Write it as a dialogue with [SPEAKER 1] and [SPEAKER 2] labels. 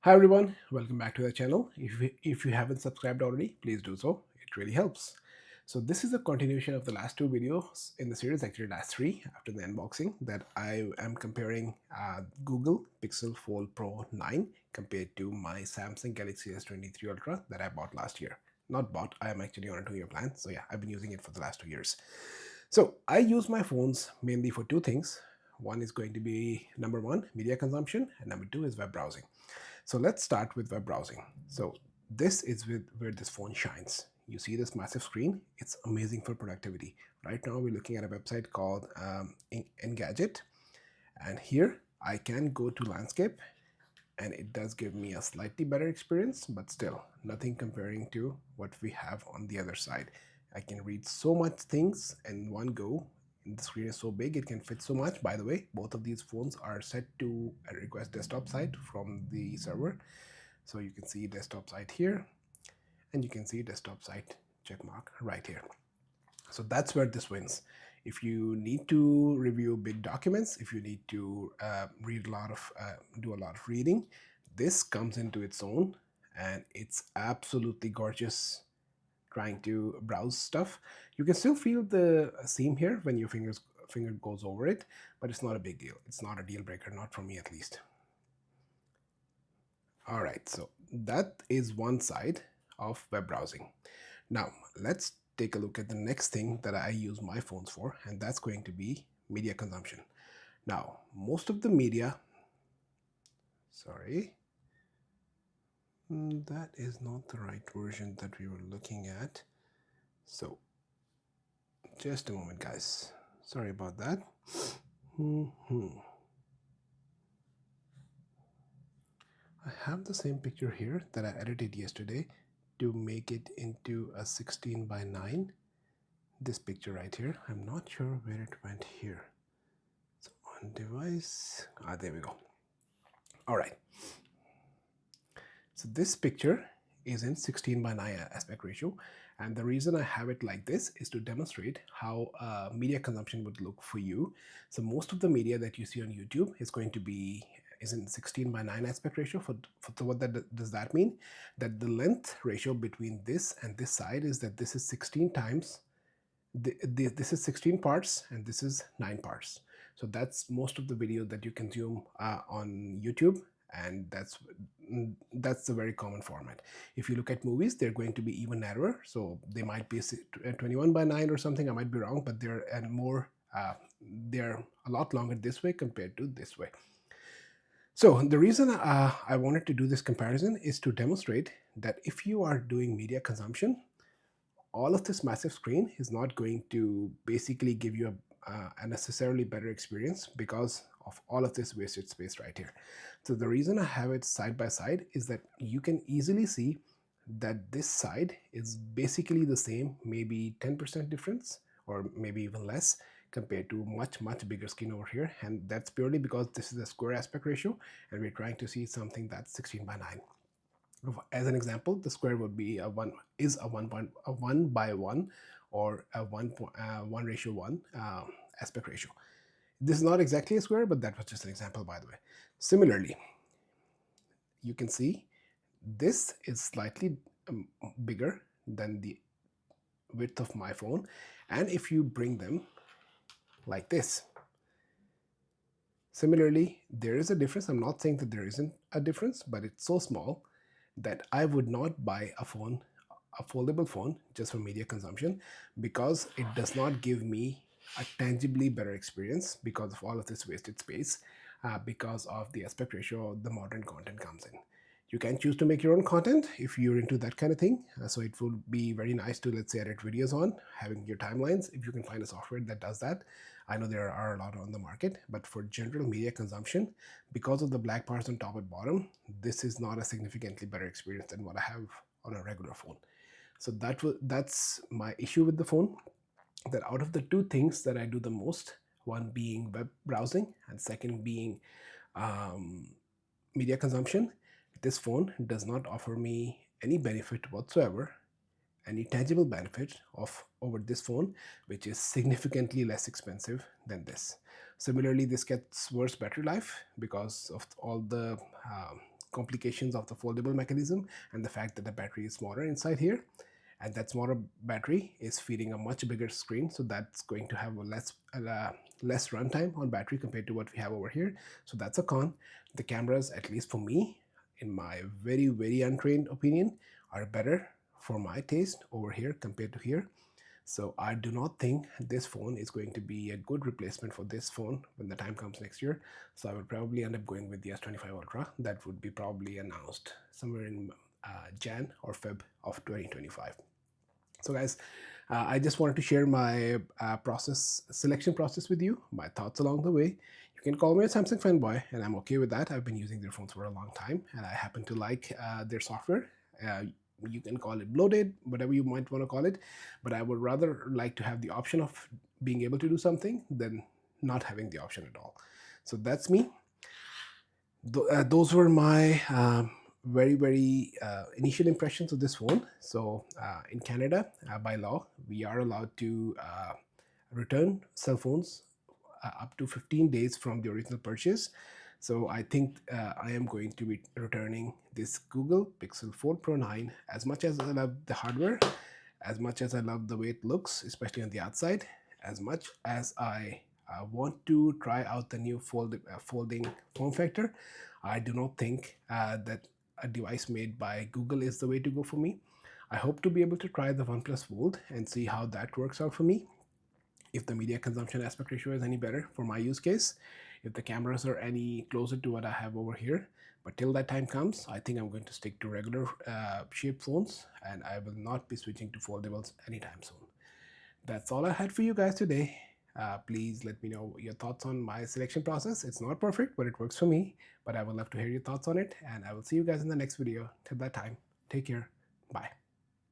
[SPEAKER 1] Hi everyone, welcome back to the channel. If you haven't subscribed already, please do so. It really helps. So this is a continuation of the last two videos in the series, actually last three after the unboxing, that I am comparing Google Pixel Fold Pro 9 compared to my Samsung Galaxy S23 Ultra that I bought last year. Not bought, I am actually on a 2-year plan. So yeah, I've been using it for the last 2 years. So I use my phones mainly for two things. One is going to be number one, media consumption, and number two is web browsing. So let's start with web browsing. So this is where this phone shines. You see this massive screen? It's amazing for productivity. Right now we're looking at a website called Engadget, and here I can go to landscape, and it does give me a slightly better experience, but still nothing comparing to what we have on the other side. I can read so much things in one go. The screen is so big, it can fit so much. By the way, both of these phones are set to a request desktop site from the server. So you can see desktop site here, and you can see desktop site checkmark right here. So that's where this wins. If you need to review big documents, if you need to read a lot of do a lot of reading, this comes into its own, and it's absolutely gorgeous. Trying to browse stuff, you can still feel the seam here when your finger goes over it, but it's not a big deal. It's not a deal breaker, not for me at least. All right, so that is one side of web browsing. Now let's take a look at the next thing that I use my phones for, and that's going to be media consumption. Now most of the media, sorry, that is not the right version that we were looking at. So just a moment, guys. Sorry about that. I have the same picture here that I edited yesterday to make it into a 16 by 9. This picture right here. I'm not sure where it went here. So on device, there we go. All right. So this picture is in 16 by 9 aspect ratio, and the reason I have it like this is to demonstrate how media consumption would look for you. So most of the media that you see on YouTube is going to be in 16 by 9 aspect ratio. So what does that mean? That the length ratio between this and this side is that this is 16 times this is 16 parts and this is 9 parts. So that's most of the video that you consume on YouTube, and that's a very common format. If you look at movies, they're going to be even narrower, so they might be 21 by 9 or something. I might be wrong, but they're a lot longer this way compared to this way. So the reason I wanted to do this comparison is to demonstrate that if you are doing media consumption, all of this massive screen is not going to basically give you a necessarily better experience because of all of this wasted space right here. So the reason I have it side by side is that you can easily see that this side is basically the same, maybe 10% difference or maybe even less compared to much bigger screen over here, and that's purely because this is a square aspect ratio and we're trying to see something that's 16 by 9. As an example, the square would be a 1 by 1 or a 1:1 aspect ratio. This is not exactly a square, but that was just an example, by the way. Similarly, you can see this is slightly bigger than the width of my phone, and if you bring them like this, similarly, there is a difference. I'm not saying that there isn't a difference, but it's so small that I would not buy a foldable phone just for media consumption, because it does not give me a tangibly better experience because of all of this wasted space, because of the aspect ratio the modern content comes in. You can choose to make your own content if you're into that kind of thing. So it would be very nice to, let's say, edit videos on having your timelines. If you can find a software that does that, I know there are a lot on the market, but for general media consumption, because of the black parts on top and bottom, this is not a significantly better experience than what I have on a regular phone. So that's my issue with the phone, that out of the two things that I do the most, one being web browsing and second being media consumption, this phone does not offer me any benefit whatsoever, any tangible benefit of over this phone, which is significantly less expensive than this. Similarly, this gets worse battery life because of all the complications of the foldable mechanism and the fact that the battery is smaller inside here, and that smaller battery is feeding a much bigger screen, so that's going to have a less runtime on battery compared to what we have over here. So that's a con. The cameras, at least for me, in my very untrained opinion, are better for my taste over here compared to here. So I do not think this phone is going to be a good replacement for this phone when the time comes next year. So I will probably end up going with the S23 Ultra. That would be probably announced somewhere in Jan or Feb of 2025. So guys, I just wanted to share my selection process with you, my thoughts along the way. You can call me a Samsung fanboy, and I'm okay with that. I've been using their phones for a long time, and I happen to like their software. You can call it bloated, whatever you might want to call it, but I would rather like to have the option of being able to do something than not having the option at all. So that's me. Those were my very initial impressions of this phone. So in Canada, by law, we are allowed to return cell phones up to 15 days from the original purchase. So I think I am going to be returning this Google Pixel 4 Pro 9. As much as I love the hardware, as much as I love the way it looks, especially on the outside, as much as I want to try out the new folding form factor, I do not think that a device made by Google is the way to go for me. I hope to be able to try the OnePlus Fold and see how that works out for me. If the media consumption aspect ratio is any better for my use case, if the cameras are any closer to what I have over here. But till that time comes, I think I'm going to stick to regular shaped phones, and I will not be switching to foldables anytime soon. That's all I had for you guys today. Please let me know your thoughts on my selection process. It's not perfect, but it works for me. But I would love to hear your thoughts on it, and I will see you guys in the next video. Till that time, take care. Bye.